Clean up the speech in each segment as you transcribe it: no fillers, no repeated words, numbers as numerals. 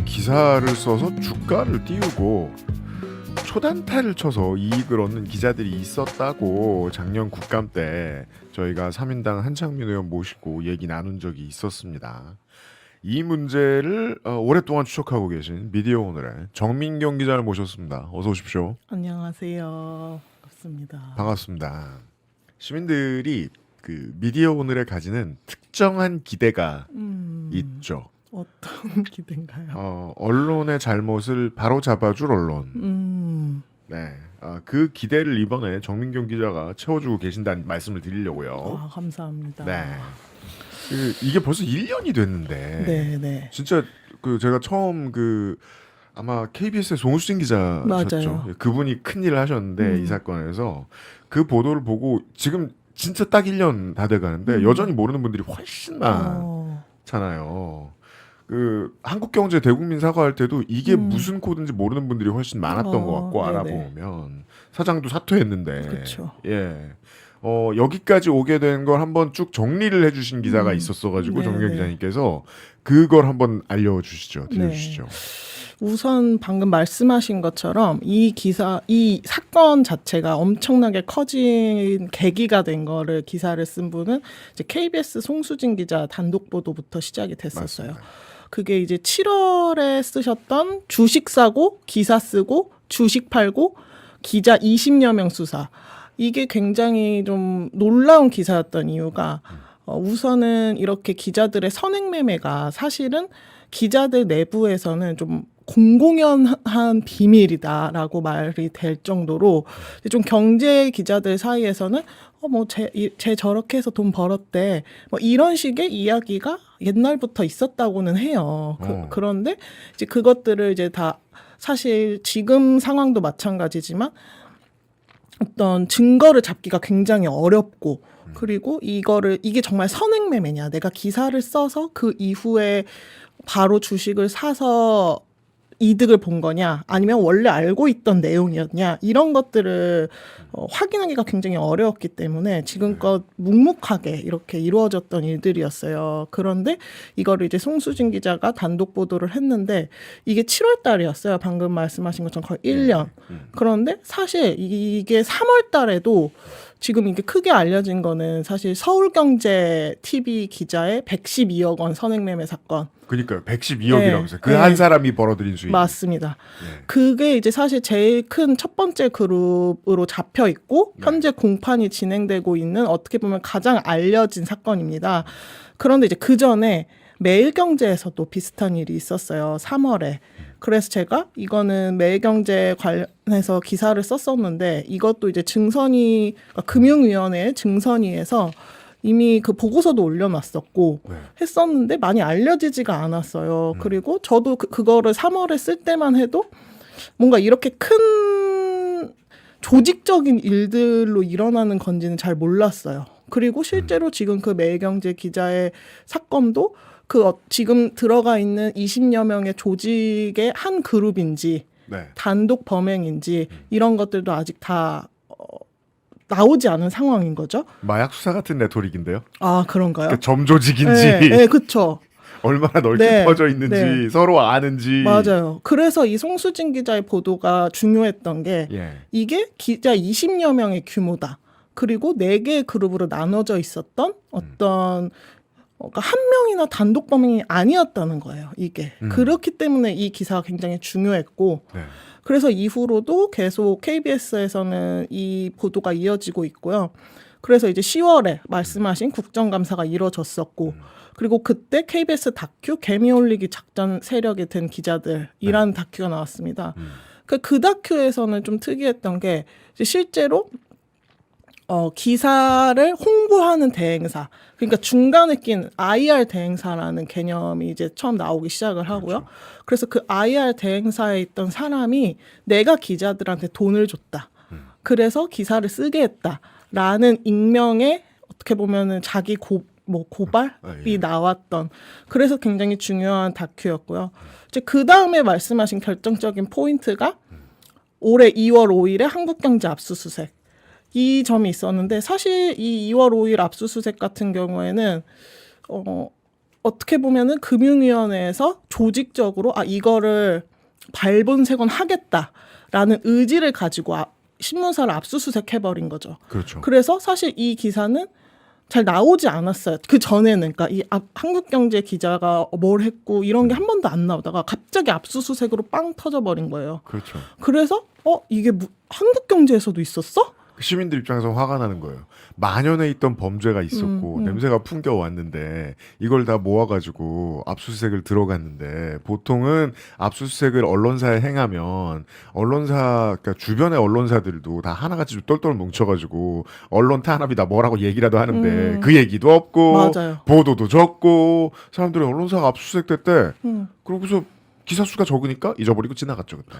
기사를 써서 주가를 띄우고 초단타를 쳐서 이익을 얻는 기자들이 있었다고 작년 국감 때 저희가 3인당 한창민 의원 모시고 얘기 나눈 적이 있었습니다. 이 문제를 오랫동안 추적하고 계신 미디어 오늘의 정민경 기자를 모셨습니다. 어서 오십시오. 안녕하세요. 반갑습니다. 반갑습니다. 시민들이 그 미디어 오늘에 가지는 특정한 기대가 있죠. 어떤 기대인가요? 언론의 잘못을 바로 잡아줄 언론. 네, 그 기대를 이번에 정민경 기자가 채워주고 계신다는 말씀을 드리려고요. 감사합니다. 네, 이게 벌써 1년이 됐는데, 네. 진짜 그 제가 처음 아마 KBS의 송수진 기자셨죠. 맞아요. 그분이 큰일을 하셨는데 이 사건에서 그 보도를 보고 지금 진짜 딱 1년 다 돼가는데 여전히 모르는 분들이 훨씬 많잖아요. 한국경제 대국민 사과할 때도 이게 무슨 코드인지 모르는 분들이 훨씬 많았던 것 같고 네네. 알아보면 사장도 사퇴했는데 그쵸. 예. 여기까지 오게 된 걸 한번 쭉 정리를 해주신 기사가 있었어가지고 네네. 정경 기자님께서 그걸 한번 알려주시죠. 들려주시죠. 우선 방금 말씀하신 것처럼 이 사건 자체가 엄청나게 커진 계기가 된 거를 기사를 쓴 분은 이제 KBS 송수진 기자 단독 보도부터 시작이 됐었어요. 맞습니다. 그게 이제 7월에 쓰셨던 주식 사고, 기사 쓰고, 주식 팔고, 기자 20여 명 수사. 이게 굉장히 좀 놀라운 기사였던 이유가 우선은 이렇게 기자들의 선행매매가 사실은 기자들 내부에서는 좀 공공연한 비밀이다라고 말이 될 정도로 좀 경제 기자들 사이에서는 쟤 저렇게 해서 돈 벌었대. 뭐 이런 식의 이야기가 옛날부터 있었다고는 해요. 그런데 이제 그것들을 이제 다 사실 지금 상황도 마찬가지지만 어떤 증거를 잡기가 굉장히 어렵고 그리고 이게 정말 선행매매냐. 내가 기사를 써서 그 이후에 바로 주식을 사서 이득을 본 거냐 아니면 원래 알고 있던 내용이었냐 이런 것들을 확인하기가 굉장히 어려웠기 때문에 지금껏 묵묵하게 이렇게 이루어졌던 일들이었어요. 그런데 이거를 이제 송수진 기자가 단독 보도를 했는데 이게 7월 달이었어요. 방금 말씀하신 것처럼 거의 1년. 그런데 사실 이게 3월 달에도 지금 이게 크게 알려진 거는 사실 서울경제 TV 기자의 112억 원 선행매매 사건. 그러니까요. 112억이라면서요. 그 한 사람이 벌어들인 수익. 맞습니다. 그게 이제 사실 제일 큰 첫 번째 그룹으로 잡혀 있고 현재 공판이 진행되고 있는 어떻게 보면 가장 알려진 사건입니다. 그런데 이제 그 전에 매일경제에서도 비슷한 일이 있었어요. 3월에. 그래서 제가 이거는 매일경제 관련해서 기사를 썼었는데 이것도 이제 그러니까 금융위원회 증선위에서 이미 그 보고서도 올려놨었고 했었는데 많이 알려지지가 않았어요. 그리고 저도 그거를 3월에 쓸 때만 해도 뭔가 이렇게 큰 조직적인 일들로 일어나는 건지는 잘 몰랐어요. 그리고 실제로 지금 그 매일경제 기자의 사건도 지금 들어가 있는 20여 명의 조직의 한 그룹인지 단독 범행인지 이런 것들도 아직 다 나오지 않은 상황인 거죠. 마약 수사 같은 레토릭인데요. 아, 그런가요? 그러니까 점조직인지 네, 그렇죠. 얼마나 넓게 퍼져 있는지 서로 아는지. 맞아요. 그래서 이 송수진 기자의 보도가 중요했던 게 이게 기자 20여 명의 규모다. 그리고 4개의 그룹으로 나눠져 있었던 어떤 한 명이나 단독 범행이 아니었다는 거예요. 이게. 그렇기 때문에 이 기사가 굉장히 중요했고 그래서 이후로도 계속 KBS에서는 이 보도가 이어지고 있고요. 그래서 이제 10월에 말씀하신 국정감사가 이루어졌었고 그리고 그때 KBS 다큐 개미 올리기 작전 세력이 된 기자들이라는 다큐가 나왔습니다. 그 다큐에서는 좀 특이했던 게 이제 실제로 기사를 홍보하는 대행사, 그러니까 중간에 낀 IR 대행사라는 개념이 이제 처음 나오기 시작을 하고요. 그래서 그 IR 대행사에 있던 사람이 내가 기자들한테 돈을 줬다. 그래서 기사를 쓰게 했다라는 익명의 어떻게 보면은 자기 고발이 예. 나왔던 그래서 굉장히 중요한 다큐였고요. 이제 그 다음에 말씀하신 결정적인 포인트가 올해 2월 5일에 한국경제 압수수색 이 점이 있었는데 사실 이 2월 5일 압수수색 같은 경우에는 어떻게 보면은 금융위원회에서 조직적으로 이거를 발본색원 하겠다라는 의지를 가지고 신문사를 압수수색해버린 거죠. 그렇죠. 그래서 사실 이 기사는 잘 나오지 않았어요. 그 전에는 그러니까 이 한국경제 기자가 뭘 했고 이런 게 한 번도 안 나오다가 갑자기 압수수색으로 빵 터져버린 거예요. 그렇죠. 그래서 이게 한국경제에서도 있었어? 시민들 입장에서 화가 나는 거예요. 만연해 있던 범죄가 있었고 냄새가 풍겨왔는데 이걸 다 모아가지고 압수수색을 들어갔는데 보통은 압수수색을 언론사에 행하면 그러니까 주변의 언론사들도 다 하나같이 똘똘 뭉쳐가지고 언론 탄압이다 뭐라고 얘기라도 하는데 그 얘기도 없고 맞아요. 보도도 적고 사람들이 언론사가 압수수색 됐대. 그러고서 기사 수가 적으니까 잊어버리고 지나갔죠. 그때.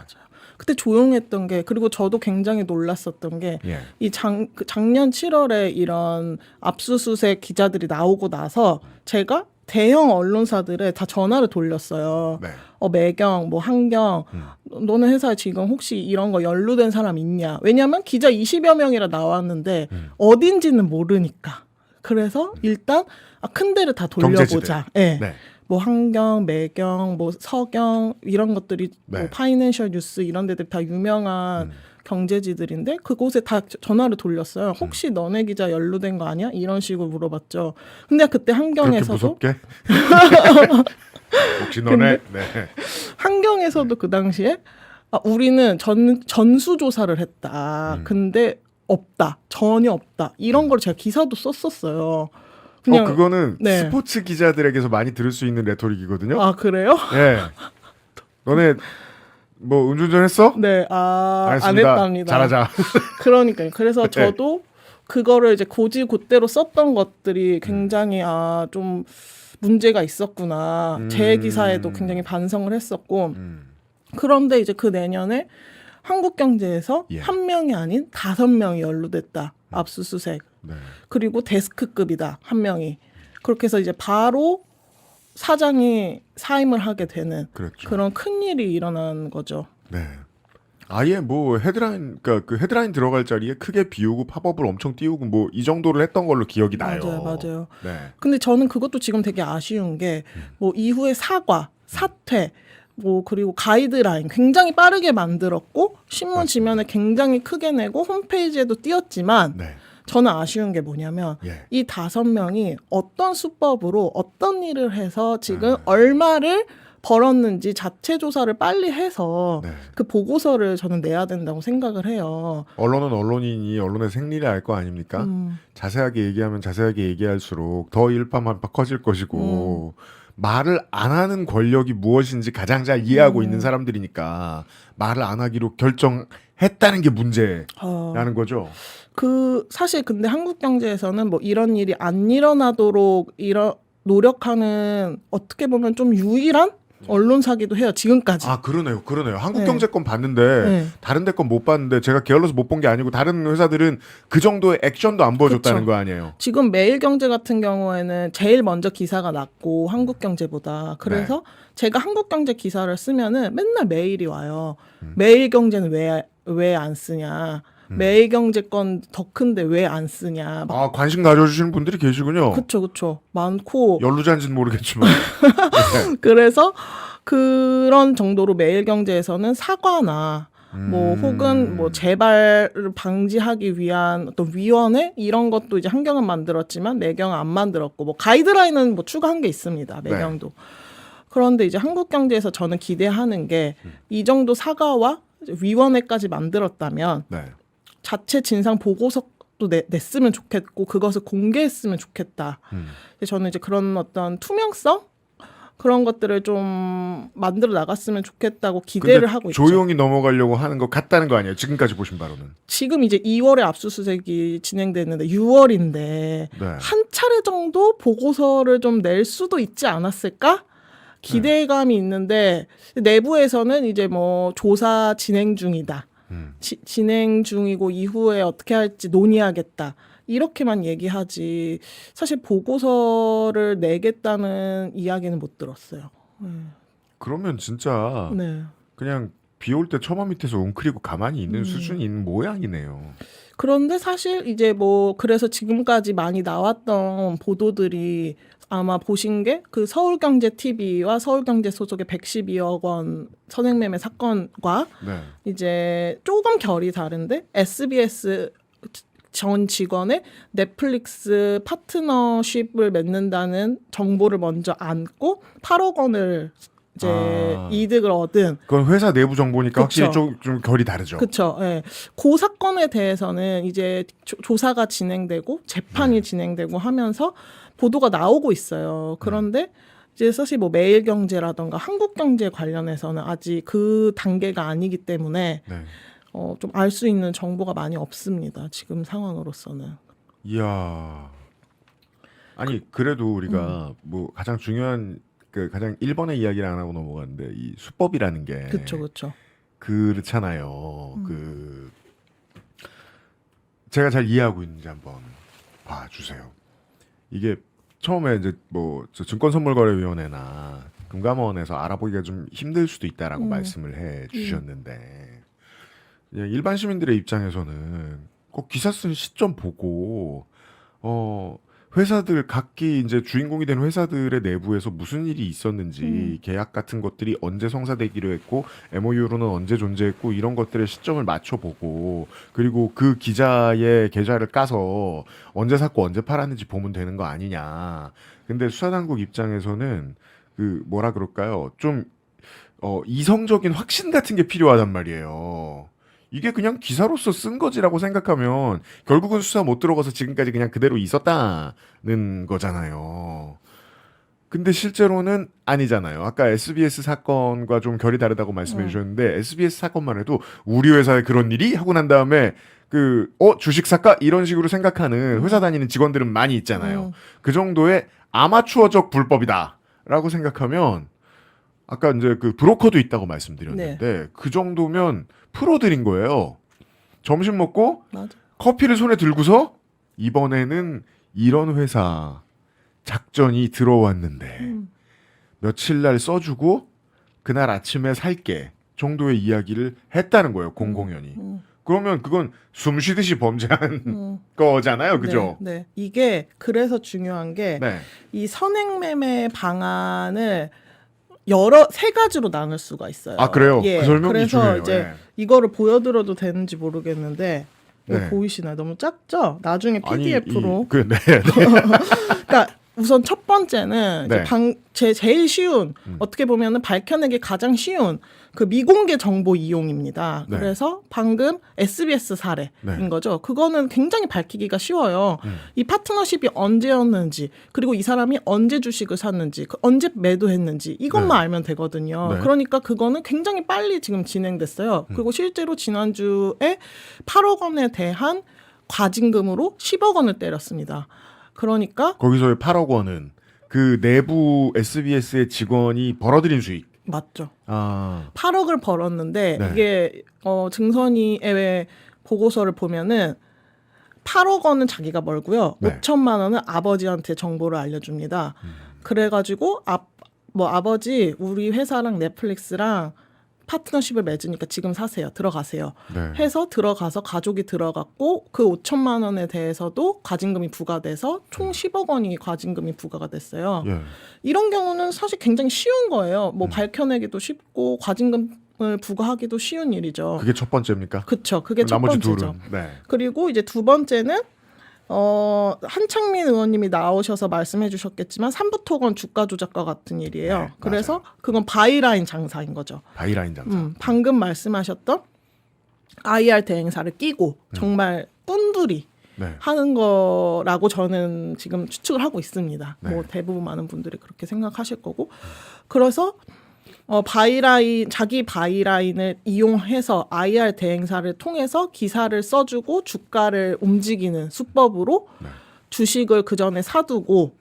그때 조용했던 게 그리고 저도 굉장히 놀랐었던 게 이 예. 작년 7월에 이런 압수수색 기자들이 나오고 나서 제가 대형 언론사들에 다 전화를 돌렸어요. 네. 매경, 뭐 한경, 너네 회사에 지금 혹시 이런 거 연루된 사람 있냐? 왜냐하면 기자 20여 명이라 나왔는데 어딘지는 모르니까. 그래서 일단 큰 데를 다 돌려보자. 네. 네. 뭐 한경, 매경, 뭐 서경 이런 것들이 네. 뭐 파이낸셜 뉴스 이런 데들 다 유명한 경제지들인데 그곳에 다 전화를 돌렸어요. 혹시 너네 기자 연루된 거 아니야? 이런 식으로 물어봤죠. 근데 그때 한경에서도 그렇게 혹시 너네 네. 한경에서도 그 당시에 우리는 전수 조사를 했다. 근데 없다. 전혀 없다. 이런 걸 제가 기사도 썼었어요. 그냥 그거는 네. 스포츠 기자들에게서 많이 들을 수 있는 레토릭이거든요. 아 그래요? 예. 너네 뭐 음주운전 했어? 네, 안 알겠습니다. 했답니다. 잘하자. 그러니까요. 그래서 네. 저도 그거를 이제 곧대로 썼던 것들이 굉장히 좀 문제가 있었구나. 제 기사에도 굉장히 반성을 했었고. 그런데 이제 그 내년에 한국경제에서 예. 한 명이 아닌 5명이 연루됐다. 압수수색. 네. 그리고 데스크급이다. 한 명이. 그렇게 해서 이제 바로 사장이 사임을 하게 되는 그렇죠. 그런 큰 일이 일어난 거죠. 네. 아예 뭐 헤드라인 그러니까 그 헤드라인 들어갈 자리에 크게 비우고 팝업을 엄청 띄우고 뭐 이 정도를 했던 걸로 기억이 나요. 맞아요. 네. 근데 저는 그것도 지금 되게 아쉬운 게 뭐 이후에 사과, 사퇴, 뭐 그리고 가이드라인 굉장히 빠르게 만들었고 신문 맞습니다. 지면에 굉장히 크게 내고 홈페이지에도 띄었지만 네. 저는 아쉬운 게 뭐냐면 예. 이 5명이 어떤 수법으로 어떤 일을 해서 지금 얼마를 벌었는지 자체 조사를 빨리 해서 네. 그 보고서를 저는 내야 된다고 생각을 해요. 언론은 언론인이 언론의 생리를 알 거 아닙니까? 자세하게 얘기하면 자세하게 얘기할수록 더 일파만파 커질 것이고 말을 안 하는 권력이 무엇인지 가장 잘 이해하고 있는 사람들이니까 말을 안 하기로 결정했다는 게 문제라는 거죠. 사실 근데 한국 경제에서는 뭐 이런 일이 안 일어나도록 노력하는 어떻게 보면 좀 유일한 언론사기도 해요. 지금까지. 그러네요. 한국 네. 경제 건 봤는데 네. 다른 데 건 못 봤는데 제가 게을러서 못 본 게 아니고 다른 회사들은 그 정도의 액션도 안 보여줬다는 그쵸. 거 아니에요. 지금 매일경제 같은 경우에는 제일 먼저 기사가 났고 한국경제보다 그래서 제가 한국경제 기사를 쓰면은 맨날 메일이 와요. 매일경제는 왜 안 쓰냐. 매일경제 건 더 큰데 왜 안 쓰냐. 관심 가져주시는 분들이 계시군요. 그쵸. 많고. 연루자인지는 모르겠지만. 그래서 그런 정도로 매일경제에서는 사과나 뭐 혹은 뭐 재발을 방지하기 위한 어떤 위원회 이런 것도 이제 한경은 만들었지만 매경은 안 만들었고 뭐 가이드라인은 뭐 추가한 게 있습니다. 매경도. 그런데 이제 한국경제에서 저는 기대하는 게 이 정도 사과와 위원회까지 만들었다면 네. 자체 진상 보고서도 냈으면 좋겠고 그것을 공개했으면 좋겠다. 저는 이제 그런 어떤 투명성 그런 것들을 좀 만들어 나갔으면 좋겠다고 기대를 하고 있죠. 조용히 넘어가려고 하는 것 같다는 거 아니에요? 지금까지 보신 바로는. 지금 이제 2월에 압수수색이 진행됐는데 6월인데 한 차례 정도 보고서를 좀 낼 수도 있지 않았을까? 기대감이 있는데 내부에서는 이제 뭐 조사 진행 중이다. 진행 중이고 이후에 어떻게 할지 논의하겠다. 이렇게만 얘기하지 사실 보고서를 내겠다는 이야기는 못 들었어요. 그러면 진짜 네. 그냥 비 올 때 처마 밑에서 웅크리고 가만히 있는 수준인 모양이네요. 그런데 사실 이제 뭐 그래서 지금까지 많이 나왔던 보도들이 아마 보신 게 그 서울경제TV와 서울경제 소속의 112억 원 선행매매 사건과 네. 이제 조금 결이 다른데 SBS 전 직원의 넷플릭스 파트너십을 맺는다는 정보를 먼저 안고 8억 원을 이제 이득을 얻은 그건 회사 내부 정보니까 그쵸. 확실히 좀 결이 다르죠. 그렇죠. 예. 그 사건에 대해서는 이제 조사가 진행되고 재판이 진행되고 하면서 보도가 나오고 있어요. 그런데 이제 사실 뭐 매일경제라던가 한국경제 관련해서는 아직 그 단계가 아니기 때문에 네. 좀 알 수 있는 정보가 많이 없습니다. 지금 상황으로서는. 이야. 아니 그래도 우리가 뭐 가장 중요한 그 가장 1번의 이야기를 안 하고 넘어갔는데 이 수법이라는 게 그렇죠, 그렇죠. 그렇잖아요. 제가 잘 이해하고 있는지 한번 봐주세요. 이게 처음에 이제 뭐 증권선물거래위원회나 금감원에서 알아보기가 좀 힘들 수도 있다라고 말씀을 해 주셨는데 일반 시민들의 입장에서는 꼭 기사 쓴 시점 보고 회사들 각기 이제 주인공이 된 회사들의 내부에서 무슨 일이 있었는지 계약 같은 것들이 언제 성사되기로 했고 MOU로는 언제 존재했고 이런 것들의 시점을 맞춰보고 그리고 그 기자의 계좌를 까서 언제 샀고 언제 팔았는지 보면 되는 거 아니냐. 근데 수사당국 입장에서는 그 뭐라 그럴까요? 좀 이성적인 확신 같은 게 필요하단 말이에요. 이게 그냥 기사로서 쓴 거지라고 생각하면 결국은 수사 못 들어가서 지금까지 그냥 그대로 있었다는 거잖아요. 근데 실제로는 아니잖아요. 아까 SBS 사건과 좀 결이 다르다고 말씀해 주셨는데 SBS 사건만 해도 우리 회사에 그런 일이 하고 난 다음에 주식 사까 이런 식으로 생각하는 회사 다니는 직원들은 많이 있잖아요. 그 정도의 아마추어적 불법이다라고 생각하면 아까 이제 그 브로커도 있다고 말씀드렸는데 그 정도면 프로들인 거예요. 점심 먹고 맞아. 커피를 손에 들고서 이번에는 이런 회사 작전이 들어왔는데 며칠 날 써주고 그날 아침에 살게 정도의 이야기를 했다는 거예요. 공공연히. 그러면 그건 숨 쉬듯이 범죄한 거잖아요. 그죠? 네, 네. 이게 그래서 중요한 게 이 선행매매 방안을 세 가지로 나눌 수가 있어요. 아 그래요? 예, 그 설명이 그래서 중요해요. 이제 이거를 보여드려도 되는지 모르겠는데 네. 보이시나요? 너무 작죠? 나중에 PDF로. 네. 그러니까 우선 첫 번째는 네. 제일 쉬운 어떻게 보면은 밝혀내기 가장 쉬운 그 미공개 정보 이용입니다. 네. 그래서 방금 SBS 사례인 네. 거죠. 그거는 굉장히 밝히기가 쉬워요. 이 파트너십이 언제였는지 그리고 이 사람이 언제 주식을 샀는지 언제 매도했는지 이것만 알면 되거든요. 네. 그러니까 그거는 굉장히 빨리 지금 진행됐어요. 그리고 실제로 지난주에 8억 원에 대한 과징금으로 10억 원을 때렸습니다. 그러니까 거기서의 8억 원은 그 내부 SBS의 직원이 벌어들인 수익. 맞죠. 아. 8억을 벌었는데 네. 이게 증선이의 보고서를 보면은 8억 원은 자기가 벌고요. 네. 5천만 원은 아버지한테 정보를 알려줍니다. 그래가지고 아버지 우리 회사랑 넷플릭스랑 파트너십을 맺으니까 지금 사세요. 들어가세요. 네. 해서 들어가서 가족이 들어갔고 그 5천만 원에 대해서도 과징금이 부과돼서 총 10억 원이 과징금이 부과가 됐어요. 예. 이런 경우는 사실 굉장히 쉬운 거예요. 뭐 밝혀내기도 쉽고 과징금을 부과하기도 쉬운 일이죠. 그게 첫 번째입니까? 그렇죠. 그게 첫 나머지 번째죠. 둘은. 네. 그리고 이제 두 번째는 한창민 의원님이 나오셔서 말씀해 주셨겠지만 삼부토건 주가 조작과 같은 일이에요. 네, 그래서 그건 바이라인 장사인 거죠. 바이라인 장사. 방금 말씀하셨던 IR 대행사를 끼고 정말 꾼들이 네. 하는 거라고 저는 지금 추측을 하고 있습니다. 네. 뭐 대부분 많은 분들이 그렇게 생각하실 거고. 그래서 자기 바이라인을 이용해서 IR 대행사를 통해서 기사를 써주고 주가를 움직이는 수법으로 주식을 그 전에 사두고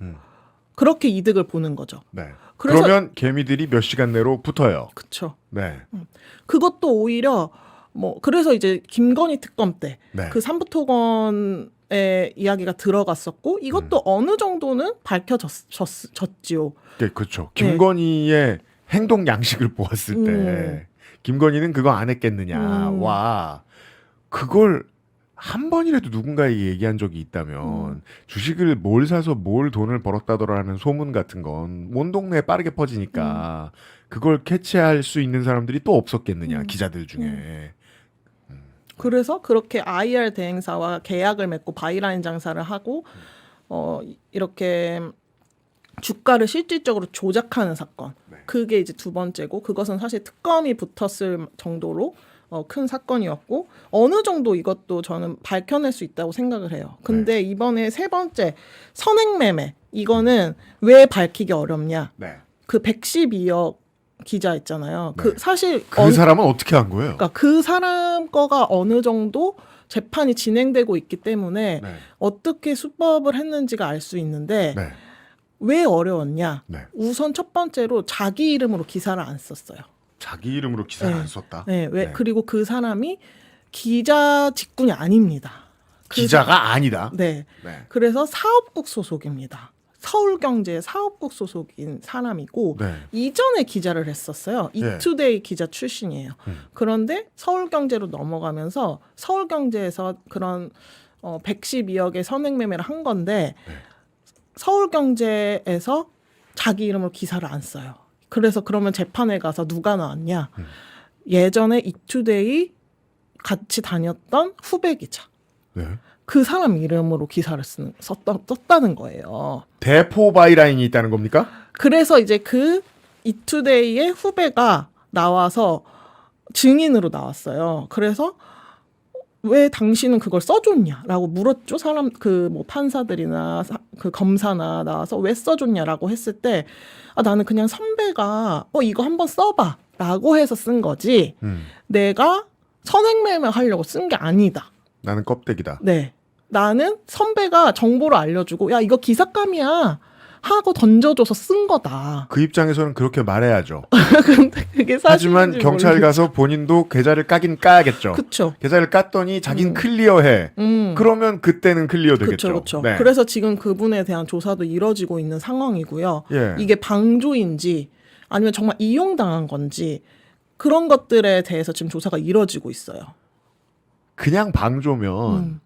그렇게 이득을 보는 거죠. 네. 그래서- 그러면 개미들이 몇 시간 내로 붙어요. 그렇죠. 네. 그것도 오히려 뭐 그래서 이제 김건희 특검 때 네. 그 삼부토건의 이야기가 들어갔었고 이것도 어느 정도는 밝혀졌지요. 네, 그렇죠. 김건희의 행동 양식을 보았을 때 김건희는 그거 안 했겠느냐. 와, 그걸 한 번이라도 누군가에게 얘기한 적이 있다면 주식을 뭘 사서 뭘 돈을 벌었다더라는 소문 같은 건 온 동네에 빠르게 퍼지니까 그걸 캐치할 수 있는 사람들이 또 없었겠느냐. 기자들 중에. 그래서 그렇게 IR 대행사와 계약을 맺고 바이라인 장사를 하고 이렇게 주가를 실질적으로 조작하는 사건. 네. 그게 이제 두 번째고 그것은 사실 특검이 붙었을 정도로 큰 사건이었고 어느 정도 이것도 저는 밝혀낼 수 있다고 생각을 해요. 근데 이번에 세 번째 선행매매 이거는 왜 밝히기 어렵냐? 네. 그 112억 기자 있잖아요. 네. 그 사실 그 사람은 어떻게 한 거예요? 그러니까 그 사람 거가 어느 정도 재판이 진행되고 있기 때문에 네. 어떻게 수법을 했는지가 알 수 있는데 네. 왜 어려웠냐? 네. 우선 첫 번째로 자기 이름으로 기사를 안 썼어요. 자기 이름으로 기사를 네. 안 썼다. 네, 왜? 네. 그리고 그 사람이 기자 직군이 아닙니다. 기자가 아니다. 네. 네. 그래서 사업국 소속입니다. 서울경제 사업국 소속인 사람이고 네. 이전에 기자를 했었어요. 네. 이투데이 기자 출신이에요. 그런데 서울경제로 넘어가면서 서울경제에서 그런 112억의 선행매매를 한 건데 네. 서울경제에서 자기 이름으로 기사를 안 써요. 그래서 그러면 재판에 가서 누가 나왔냐? 예전에 이투데이 같이 다녔던 후배 기자. 네. 그 사람 이름으로 기사를 썼다는 거예요. 대포 바이라인이 있다는 겁니까? 그래서 이제 그 이투데이의 후배가 나와서 증인으로 나왔어요. 그래서 왜 당신은 그걸 써줬냐라고 물었죠. 사람 그 뭐 판사들이나 그 검사나 나와서 왜 써줬냐라고 했을 때 나는 그냥 선배가 이거 한번 써봐라고 해서 쓴 거지. 내가 선행매매 하려고 쓴 게 아니다. 나는 껍데기다. 네. 나는 선배가 정보를 알려주고 야 이거 기사감이야 하고 던져줘서 쓴 거다. 그 입장에서는 그렇게 말해야죠. 근데 그게 사실인지 하지만 경찰 가서 본인도 계좌를 까긴 까야겠죠. 그쵸. 계좌를 깠더니 자긴 클리어해. 그러면 그때는 클리어 되겠죠. 그렇죠. 네. 그래서 지금 그분에 대한 조사도 이뤄지고 있는 상황이고요. 예. 이게 방조인지 아니면 정말 이용당한 건지 그런 것들에 대해서 지금 조사가 이뤄지고 있어요. 그냥 방조면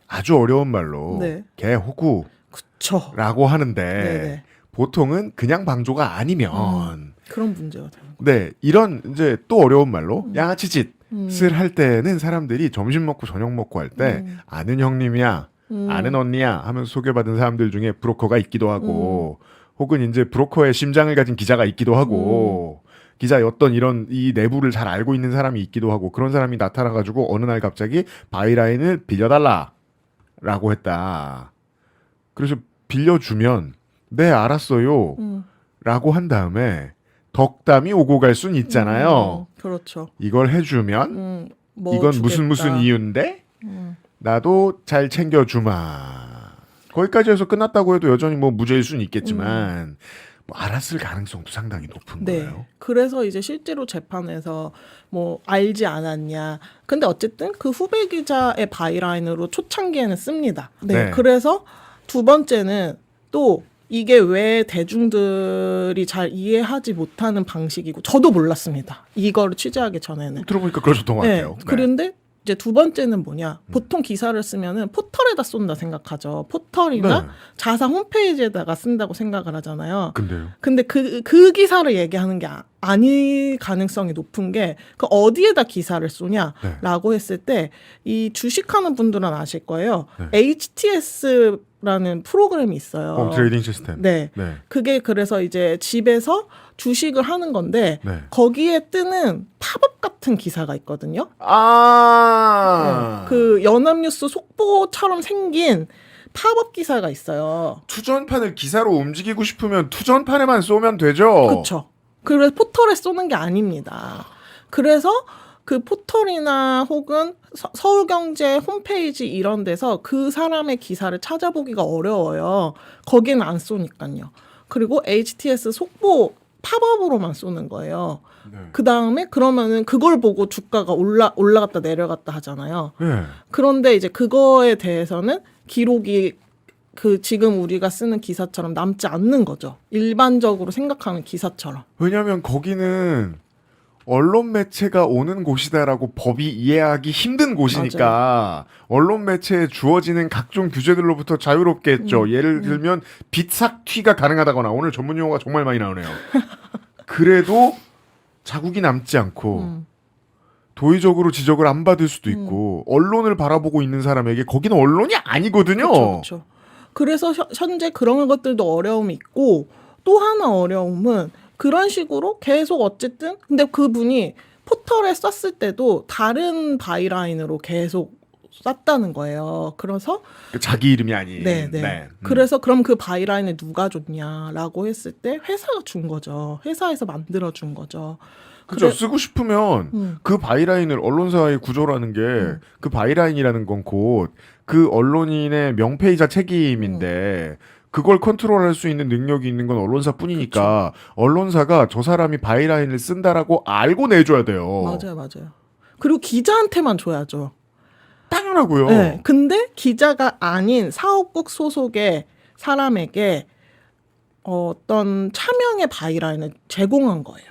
아주 어려운 말로 네. 개호구라고 그쵸. 하는데 네네. 보통은 그냥 방조가 아니면 그런 문제가 되는 거예요. 네 이런 이제 또 어려운 말로 양아치 짓을 할 때는 사람들이 점심 먹고 저녁 먹고 할 때 아는 형님이야 아는 언니야 하면서 소개받은 사람들 중에 브로커가 있기도 하고 혹은 이제 브로커의 심장을 가진 기자가 있기도 하고 기자였던 이런 이 내부를 잘 알고 있는 사람이 있기도 하고 그런 사람이 나타나가지고 어느 날 갑자기 바이라인을 빌려달라라고 했다. 그래서 빌려주면 네 알았어요 라고 한 다음에 덕담이 오고 갈 순 있잖아요. 그렇죠. 이걸 해주면 뭐 이건 주겠다. 무슨 이유인데 나도 잘 챙겨주마. 거기까지 해서 끝났다고 해도 여전히 뭐 무죄일 수는 있겠지만 뭐 알았을 가능성도 상당히 높은 네. 거예요. 그래서 이제 실제로 재판에서 뭐 알지 않았냐. 근데 어쨌든 그 후배 기자의 바이라인으로 초창기에는 씁니다. 네. 네. 그래서 두 번째는 또 이게 왜 대중들이 잘 이해하지 못하는 방식이고 저도 몰랐습니다. 이거를 취재하기 전에는. 들어보니까 그러셨던 것 같아요. 네. 그런데 이제 두 번째는 뭐냐? 보통 기사를 쓰면은 포털에다 쏜다 생각하죠. 포털이나 네. 자사 홈페이지에다가 쓴다고 생각을 하잖아요. 근데요. 근데 그 기사를 얘기하는 게 아닐 가능성이 높은 게 그 어디에다 기사를 쏘냐라고 했을 때 이 주식하는 분들은 아실 거예요. HTS라는 프로그램이 있어요. 홈 트레이딩 시스템. 네. 네. 그게 그래서 이제 집에서 주식을 하는 건데 네. 거기에 뜨는 팝업 같은 기사가 있거든요. 그 그 연합뉴스 속보처럼 생긴 팝업 기사가 있어요. 투전판을 기사로 움직이고 싶으면 투전판에만 쏘면 되죠. 그렇죠. 그래서 포털에 쏘는 게 아닙니다. 그래서 그 포털이나 혹은 서울경제 홈페이지 이런 데서 그 사람의 기사를 찾아보기가 어려워요. 거기는 안 쏘니까요. 그리고 HTS 속보 팝업으로만 쏘는 거예요. 그 다음에 그러면은 그걸 보고 주가가 올라갔다 내려갔다 하잖아요. 네. 그런데 이제 그거에 대해서는 기록이 그 지금 우리가 쓰는 기사처럼 남지 않는 거죠. 일반적으로 생각하는 기사처럼. 왜냐하면 거기는 언론 매체가 오는 곳이다라고 법이 이해하기 힘든 곳이니까 언론 매체에 주어지는 각종 규제들로부터 자유롭게 했죠. 예를 들면 빗삭튀가 가능하다거나 오늘 전문 용어가 정말 많이 나오네요. 그래도 자국이 남지 않고 도의적으로 지적을 안 받을 수도 있고 언론을 바라보고 있는 사람에게 거기는 언론이 아니거든요. 그렇죠. 그래서 현재 그런 것들도 어려움이 있고 또 하나 어려움은 그런 식으로 계속 어쨌든 근데 그분이 포털에 썼을 때도 다른 바이라인으로 계속 썼다는 거예요. 그래서 자기 이름이 아닌. 네. 그래서 그럼 그 바이라인을 누가 줬냐라고 했을 때 회사가 준 거죠. 회사에서 만들어 준 거죠. 그죠. 쓰고 싶으면 그 바이라인을 언론사의 구조라는 게 그 바이라인이라는 건 곧 그 언론인의 명페이자 책임인데 그걸 컨트롤할 수 있는 능력이 있는 건 언론사뿐이니까 언론사가 저 사람이 바이라인을 쓴다라고 알고 내줘야 돼요. 맞아요. 그리고 기자한테만 줘야죠. 당연하고요. 네. 근데 기자가 아닌 사업국 소속의 사람에게 어떤 차명의 바이라인을 제공한 거예요.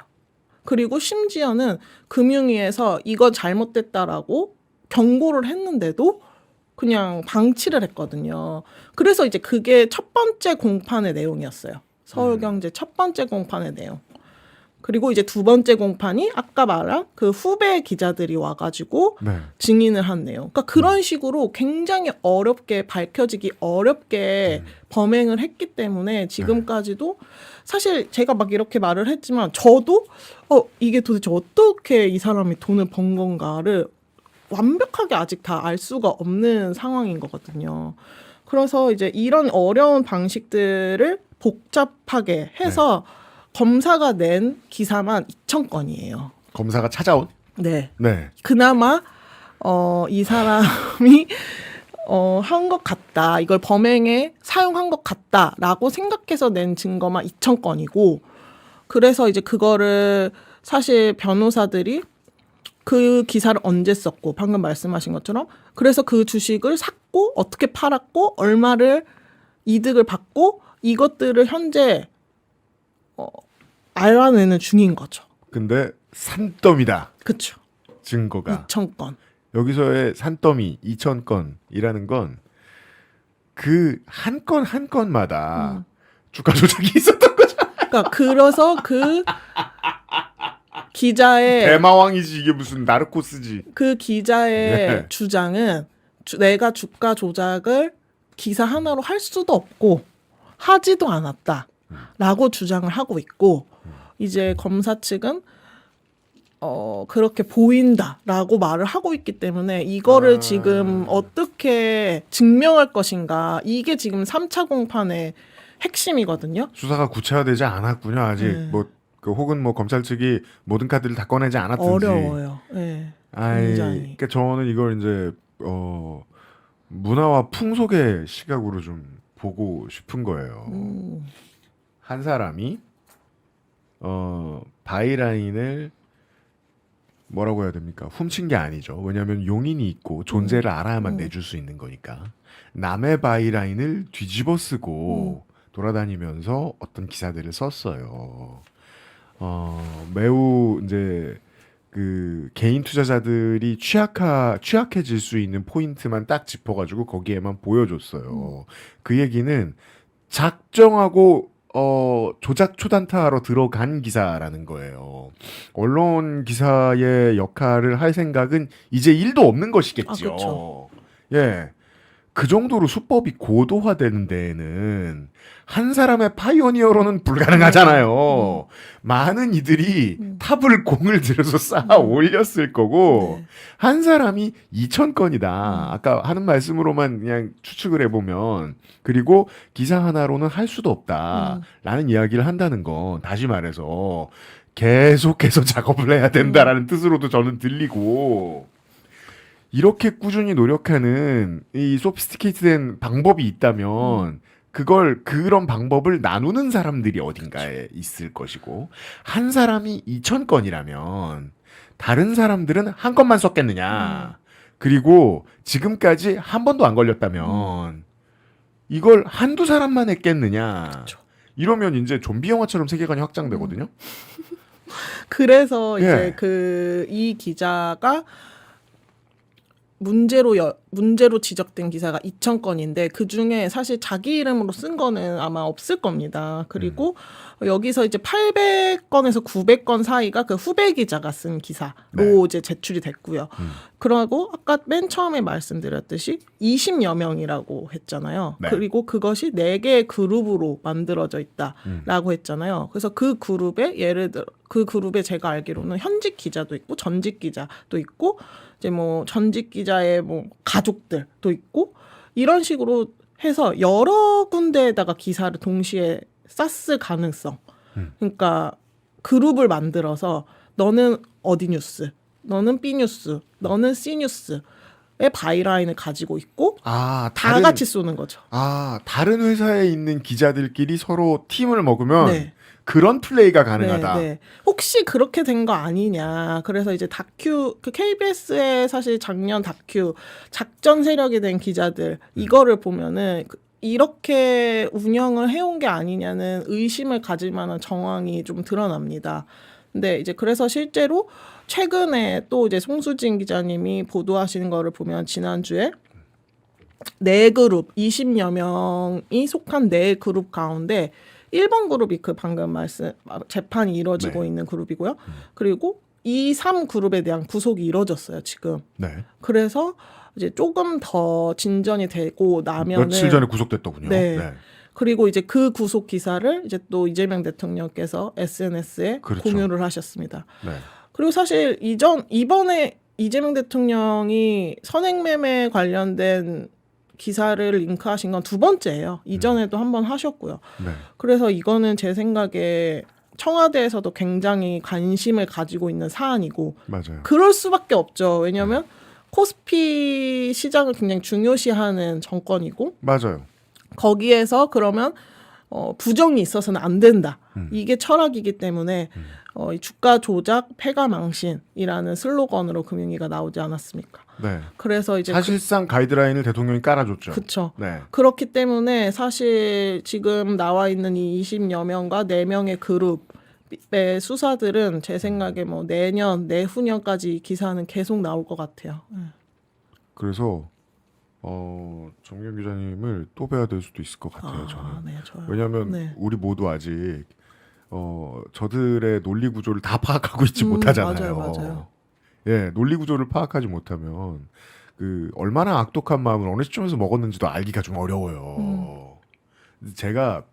그리고 심지어는 금융위에서 이거 잘못됐다라고 경고를 했는데도 그냥 방치를 했거든요. 그래서 이제 그게 첫 번째 공판의 내용이었어요. 서울경제 첫 번째 공판의 내용. 그리고 이제 두 번째 공판이 아까 말한 그 후배 기자들이 와가지고 증인을 한 내용. 그러니까 그런 식으로 굉장히 어렵게 밝혀지기 어렵게 범행을 했기 때문에 지금까지도 사실 제가 막 이렇게 말을 했지만 저도 이게 도대체 어떻게 이 사람이 돈을 번 건가를 완벽하게 아직 다 알 수가 없는 상황인 거거든요. 그래서 이제 이런 어려운 방식들을 복잡하게 해서 검사가 낸 기사만 2,000건이에요. 검사가 찾아온? 네. 네. 그나마 이 사람이 한 것 같다. 이걸 범행에 사용한 것 같다라고 생각해서 낸 증거만 2,000건이고 그래서 이제 그거를 사실 변호사들이 그 기사를 언제 썼고 방금 말씀하신 것처럼 그래서 그 주식을 샀고 어떻게 팔았고 얼마를 이득을 받고 이것들을 현재 알아내는 중인 거죠. 근데 산더미다. 그렇죠. 증거가. 2,000건. 여기서의 산더미 2,000건이라는 건 그 한 건 한 건마다 주가 조작이 있었던 거죠. 그러니까 그래서 그 기자의 대마왕이지 이게 무슨 나르코스지. 그 기자의 주장은 내가 주가 조작을 기사 하나로 할 수도 없고 하지도 않았다라고 주장을 하고 있고 이제 검사 측은 그렇게 보인다라고 말을 하고 있기 때문에 이거를 지금 어떻게 증명할 것인가 이게 지금 3차 공판의 핵심이거든요. 수사가 구체화되지 않았군요. 아직 혹은 검찰 측이 모든 카드를 다 꺼내지 않았든지. 어려워요. 네. 굉장히. 그러니까 저는 이걸 이제 문화와 풍속의 시각으로 좀 보고 싶은 거예요. 한 사람이 바이라인을 뭐라고 해야 됩니까? 훔친 게 아니죠. 왜냐하면 용인이 있고 존재를 알아야만 내줄 수 있는 거니까. 남의 바이라인을 뒤집어 쓰고 돌아다니면서 어떤 기사들을 썼어요. 매우 이제 그 개인 투자자들이 취약해질 수 있는 포인트만 딱 짚어가지고 거기에만 보여줬어요. 그 얘기는 작정하고 조작 초단타로 들어간 기사라는 거예요. 언론 기사의 역할을 할 생각은 이제 1도 없는 것이겠죠. 그렇죠. 예. 그 정도로 수법이 고도화되는 데에는 한 사람의 파이오니어로는 불가능하잖아요. 많은 이들이 탑을 공을 들여서 쌓아 올렸을 거고 한 사람이 2,000건이다. 아까 하는 말씀으로만 그냥 추측을 해보면 그리고 기사 하나로는 할 수도 없다라는 이야기를 한다는 건 다시 말해서 계속해서 작업을 해야 된다라는 뜻으로도 저는 들리고 이렇게 꾸준히 노력하는 이 소피스티케이트된 방법이 있다면 그런 방법을 나누는 사람들이 어딘가에 있을 것이고 한 사람이 2,000건이라면 다른 사람들은 한 건만 썼겠느냐. 그리고 지금까지 한 번도 안 걸렸다면 이걸 한두 사람만 했겠느냐. 그쵸. 이러면 이제 좀비 영화처럼 세계관이 확장되거든요. 그래서 예. 이제 이 기자가 문제로 지적된 기사가 2,000건인데 그 중에 사실 자기 이름으로 쓴 거는 아마 없을 겁니다. 그리고 여기서 이제 800건에서 900건 사이가 그 후배 기자가 쓴 기사로 네. 이제 제출이 됐고요. 그러고 아까 맨 처음에 말씀드렸듯이 20여 명이라고 했잖아요. 네. 그리고 그것이 4개의 그룹으로 만들어져 있다라고 했잖아요. 그래서 그 그룹에 예를 들어 그 그룹에 제가 알기로는 현직 기자도 있고 전직 기자도 있고 이제 뭐 전직 기자의 뭐 가족들도 있고 이런 식으로 해서 여러 군데에다가 기사를 동시에 쌌을 가능성. 그러니까 그룹을 만들어서 너는 어디 뉴스, 너는 B 뉴스, 너는 C 뉴스의 바이라인을 가지고 있고 다 같이 쏘는 거죠. 다른 회사에 있는 기자들끼리 서로 팀을 먹으면 네. 그런 플레이가 가능하다. 네. 혹시 그렇게 된 거 아니냐. 그래서 이제 그 KBS의 사실 작년 다큐 작전 세력이 된 기자들 이거를 보면은 이렇게 운영을 해온 게 아니냐는 의심을 가질 만한 정황이 좀 드러납니다. 근데 이제 그래서 실제로 최근에 또 이제 송수진 기자님이 보도하시는 거를 보면 지난주에 4그룹 20여 명이 속한 4그룹 가운데 1번 그룹이 그 방금 재판이 이루어지고 네. 있는 그룹이고요. 그리고 2, 3그룹에 대한 구속이 이루어졌어요, 지금. 네. 그래서 이제 조금 더 진전이 되고 나면은 며칠 전에 구속됐더군요. 네. 그리고 이제 그 구속 기사를 이제 또 이재명 대통령께서 SNS에 그렇죠. 공유를 하셨습니다. 네. 그리고 사실 이번에 이재명 대통령이 선행매매 관련된 기사를 링크하신 건 2번째예요. 이전에도 한번 하셨고요. 네. 그래서 이거는 제 생각에 청와대에서도 굉장히 관심을 가지고 있는 사안이고 맞아요. 그럴 수밖에 없죠. 왜냐하면 코스피 시장을 굉장히 중요시하는 정권이고 맞아요. 거기에서 그러면 부정이 있어서는 안 된다. 이게 철학이기 때문에 이 주가 조작 폐가 망신이라는 슬로건으로 금융위가 나오지 않았습니까? 네. 그래서 이제 사실상 가이드라인을 대통령이 깔아줬죠. 그렇죠. 네. 그렇기 때문에 사실 지금 나와 있는 이 20여 명과 4명의 그룹의 수사들은 제 생각에 뭐 내년, 내후년까지 이 기사는 계속 나올 것 같아요. 그래서 정경 기자님을 또 뵈야 될 수도 있을 것 같아요. 저는. 네, 좋아요. 왜냐하면 네. 우리 모두 아직 저들의 논리 구조를 다 파악하고 있지 못하잖아요. 맞아요. 예, 논리 구조를 파악하지 못하면 그 얼마나 악독한 마음을 어느 시점에서 먹었는지도 알기가 좀 어려워요. 제가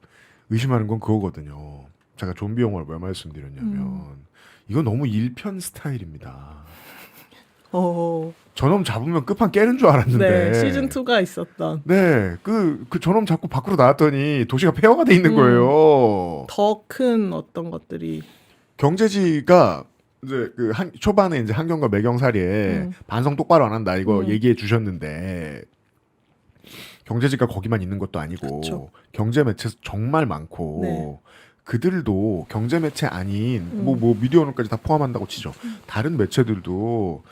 의심하는 건 그거거든요. 제가 좀비 영화를 왜 말씀드렸냐면 이거 너무 일편 스타일입니다. 저놈 잡으면 끝판 깨는 줄 알았는데. 네, 시즌 2가 있었던. 네, 그 저놈 자꾸 밖으로 나왔더니 도시가 폐허가 돼 있는 거예요. 더 큰 어떤 것들이. 경제지가 이제 초반에 이제 한경과 매경사리에 반성 똑바로 안 한다 이거 얘기해 주셨는데 경제지가 거기만 있는 것도 아니고 그쵸. 경제 매체 정말 많고 네. 그들도 경제 매체 아닌 뭐 미디어오늘까지 다 포함한다고 치죠. 다른 매체들도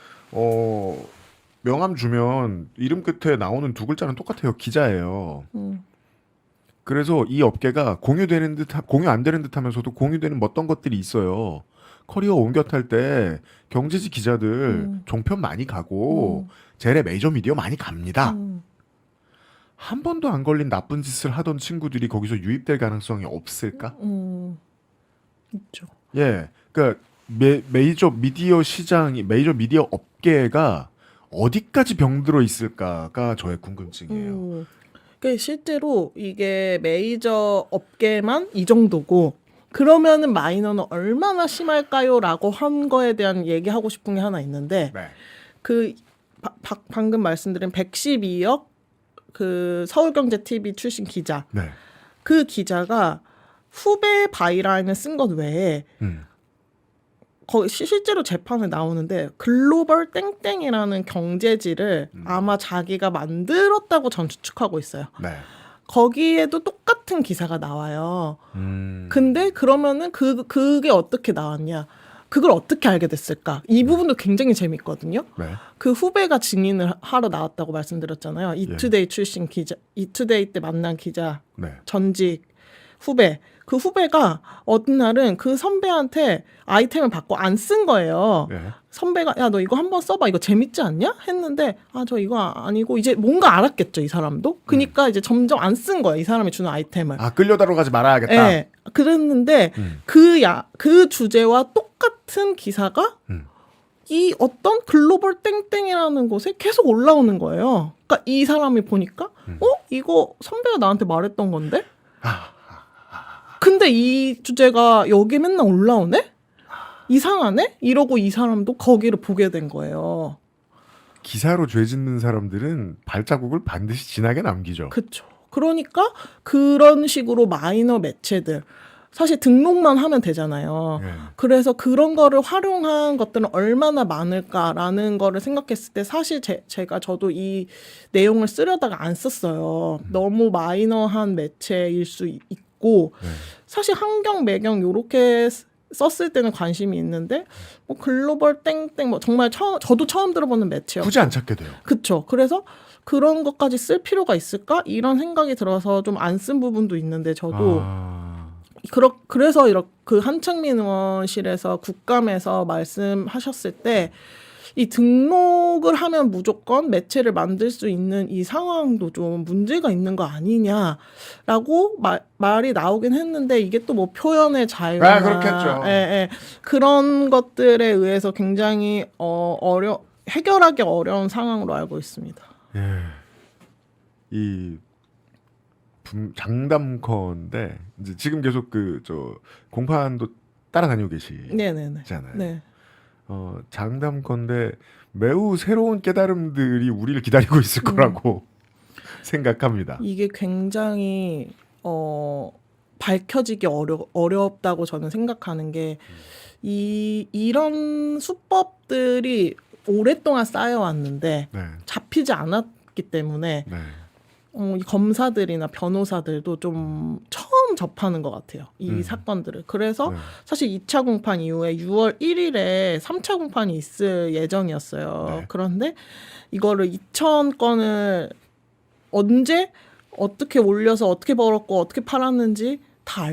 명함 주면 이름 끝에 나오는 2글자는 똑같아요. 기자예요. 그래서 이 업계가 공유 안 되는 듯 하면서도 공유되는 어떤 것들이 있어요. 커리어 옮겨 탈 때 경제지 기자들 종편 많이 가고 젤의 메이저 미디어 많이 갑니다. 한 번도 안 걸린 나쁜 짓을 하던 친구들이 거기서 유입될 가능성이 없을까? 있죠. 예, 그러니까 메이저 미디어 시장이 메이저 미디어 업계가 어디까지 병들어 있을까가 저의 궁금증이에요. 그러니까 실제로 이게 메이저 업계만 이 정도고 그러면은 마이너는 얼마나 심할까요라고 한 거에 대한 얘기하고 싶은 게 하나 있는데 네. 그 방금 말씀드린 112억 그 서울경제 TV 출신 기자 네. 그 기자가 후배 바이라인을 쓴 것 외에 실제로 재판에 나오는데 글로벌 땡땡이라는 경제지를 아마 자기가 만들었다고 전 추측하고 있어요. 네. 거기에도 똑같은 기사가 나와요. 음. 근데 그러면은 그게 어떻게 나왔냐? 그걸 어떻게 알게 됐을까? 이 부분도 굉장히 재밌거든요. 네. 그 후배가 증인을 하러 나왔다고 말씀드렸잖아요. 이투데이 출신 기자, 이투데이 때 만난 기자, 네. 전직 후배. 그 후배가 어느 날은 그 선배한테 아이템을 받고 안 쓴 거예요. 네. 선배가 야 너 이거 한번 써봐 이거 재밌지 않냐? 했는데 아 저 이거 아니고 이제 뭔가 알았겠죠 이 사람도. 그러니까 이제 점점 안 쓴 거예요 이 사람이 주는 아이템을. 아 끌려다로 가지 말아야겠다. 네, 그랬는데 그 주제와 똑같은 기사가 이 어떤 글로벌 땡땡이라는 곳에 계속 올라오는 거예요. 그러니까 이 사람이 보니까 이거 선배가 나한테 말했던 건데. 근데 이 주제가 여기 맨날 올라오네? 이상하네? 이러고 이 사람도 거기를 보게 된 거예요. 기사로 죄 짓는 사람들은 발자국을 반드시 진하게 남기죠. 그렇죠. 그러니까 그런 식으로 마이너 매체들 사실 등록만 하면 되잖아요. 네. 그래서 그런 거를 활용한 것들은 얼마나 많을까라는 거를 생각했을 때 사실 제가 저도 이 내용을 쓰려다가 안 썼어요. 너무 마이너한 매체일 수 있고 네. 사실 환경, 매경 요렇게 썼을 때는 관심이 있는데 뭐 글로벌 땡땡 뭐 정말 저도 처음 들어보는 매체요. 굳이 안 찾게 돼요. 그렇죠. 그래서 그런 것까지 쓸 필요가 있을까? 이런 생각이 들어서 좀 안 쓴 부분도 있는데 저도 그래서 이렇게 그 한창민 의원실에서 국감에서 말씀하셨을 때 이 등록을 하면 무조건 매체를 만들 수 있는 이 상황도 좀 문제가 있는 거 아니냐라고 말이 나오긴 했는데 이게 또 뭐 표현의 자유나 그렇겠죠. 그런 것들에 의해서 굉장히 해결하기 어려운 상황으로 알고 있습니다. 예. 이 장담컨대 이제 지금 계속 공판도 따라다니고 네네네. 계시잖아요. 네. 장담컨대 매우 새로운 깨달음들이 우리를 기다리고 있을 거라고 생각합니다. 이게 굉장히 밝혀지기 어렵다고 저는 생각하는 게 이런 수법들이 오랫동안 쌓여왔는데 네. 잡히지 않았기 때문에 네. 이 검사들이나 변호사들도 좀 처음 접하는 것 같아요. 이 사건들을. 그래서 네. 사실 2차 공판 이후에 6월 1일에 3차 공판이 있을 예정이었어요. 네. 그런데 이거를 2,000건을 언제 어떻게 올려서 어떻게 벌었고 어떻게 팔았는지 다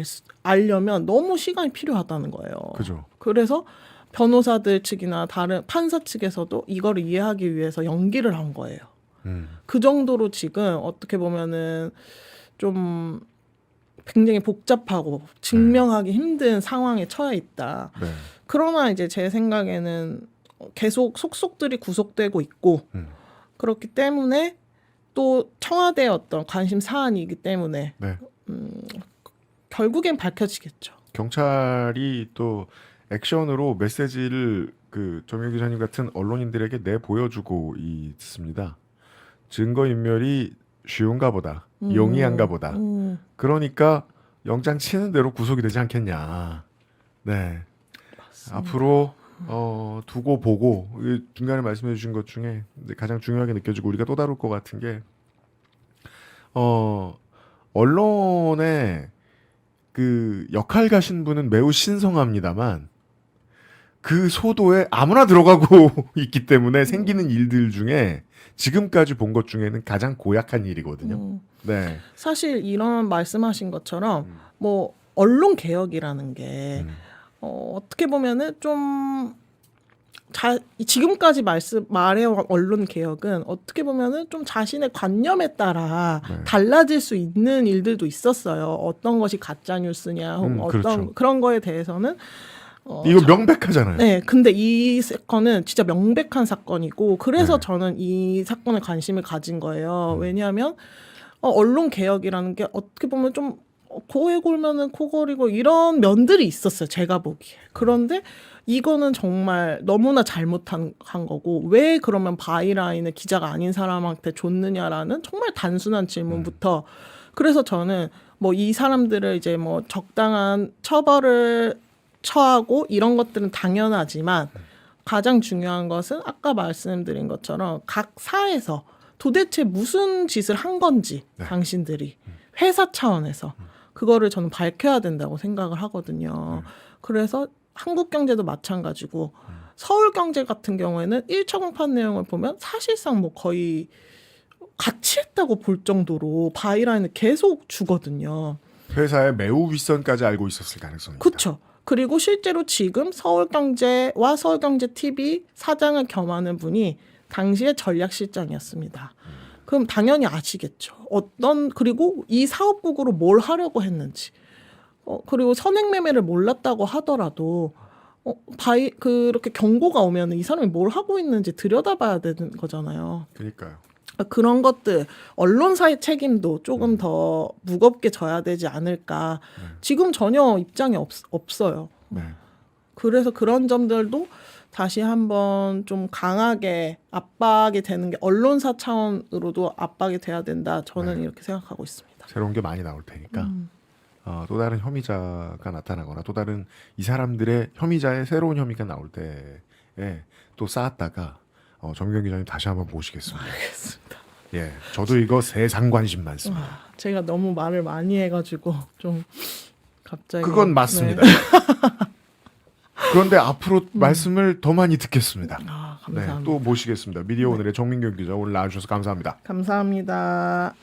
알려면 너무 시간이 필요하다는 거예요. 그죠. 그래서 변호사들 측이나 다른 판사 측에서도 이거를 이해하기 위해서 연기를 한 거예요. 그 정도로 지금 어떻게 보면은 좀 굉장히 복잡하고 증명하기 힘든 상황에 처해 있다. 네. 그러나 이제 제 생각에는 계속 속속들이 구속되고 있고 그렇기 때문에 또 청와대의 어떤 관심 사안이기 때문에 네. 결국엔 밝혀지겠죠. 경찰이 또 액션으로 메시지를 정유 기자님 같은 언론인들에게 내보여주고 있습니다. 증거인멸이 쉬운가 보다. 용이한가 보다. 그러니까 영장 치는 대로 구속이 되지 않겠냐. 네. 맞습니다. 앞으로 두고 보고 중간에 말씀해 주신 것 중에 가장 중요하게 느껴지고 우리가 또 다룰 것 같은 게 언론의 그 역할 가신 분은 매우 신성합니다만 그 소도에 아무나 들어가고 있기 때문에 생기는 일들 중에 지금까지 본 것 중에는 가장 고약한 일이거든요. 네. 사실 이런 말씀하신 것처럼 뭐 언론 개혁이라는 게 어떻게 보면은 좀 지금까지 말해온 언론 개혁은 어떻게 보면은 좀 자신의 관념에 따라 네. 달라질 수 있는 일들도 있었어요. 어떤 것이 가짜 뉴스냐, 혹은 어떤 그렇죠. 그런 거에 대해서는 이거 명백하잖아요. 네, 근데 이 사건은 진짜 명백한 사건이고 그래서 네. 저는 이 사건에 관심을 가진 거예요. 왜냐하면 언론 개혁이라는 게 어떻게 보면 좀 코에 골면은 코골이고 이런 면들이 있었어요. 제가 보기에. 그런데 이거는 정말 너무나 잘못한 거고 왜 그러면 바이라인을 기자가 아닌 사람한테 줬느냐라는 정말 단순한 질문부터 그래서 저는 뭐 이 사람들을 이제 뭐 적당한 처벌을 처하고 이런 것들은 당연하지만 가장 중요한 것은 아까 말씀드린 것처럼 각 사에서 도대체 무슨 짓을 한 건지 네. 당신들이 회사 차원에서 그거를 저는 밝혀야 된다고 생각을 하거든요. 그래서 한국경제도 마찬가지고 서울경제 같은 경우에는 1차 공판 내용을 보면 사실상 뭐 거의 같이 했다고 볼 정도로 바이라인을 계속 주거든요. 회사의 매우 윗선까지 알고 있었을 가능성이 있다. 그렇죠. 그리고 실제로 지금 서울경제와 서울경제TV 사장을 겸하는 분이 당시의 전략실장이었습니다. 그럼 당연히 아시겠죠. 그리고 이 사업국으로 뭘 하려고 했는지. 그리고 선행매매를 몰랐다고 하더라도 그렇게 경고가 오면 이 사람이 뭘 하고 있는지 들여다봐야 되는 거잖아요. 그러니까요. 그런 것들 언론사의 책임도 조금 더 무겁게 져야 되지 않을까. 지금 전혀 입장이 없어요. 네. 그래서 그런 점들도 다시 한번 좀 강하게 압박이 되는 게 언론사 차원으로도 압박이 돼야 된다. 저는 네. 이렇게 생각하고 있습니다. 새로운 게 많이 나올 테니까 또 다른 혐의자가 나타나거나 또 다른 이 사람들의 혐의자의 새로운 혐의가 나올 때에 또 쌓았다가 정경 기자님 다시 한번 모시겠습니다. 알겠습니다. 예, 저도 이거 세상 관심 많습니다. 제가 너무 말을 많이 해가지고 좀 갑자기 그건 맞습니다. 네. 그런데 앞으로 말씀을 더 많이 듣겠습니다. 감사합니다. 네, 또 모시겠습니다. 미디어 오늘의 정민경 기자 오늘 나와주셔서 감사합니다. 감사합니다.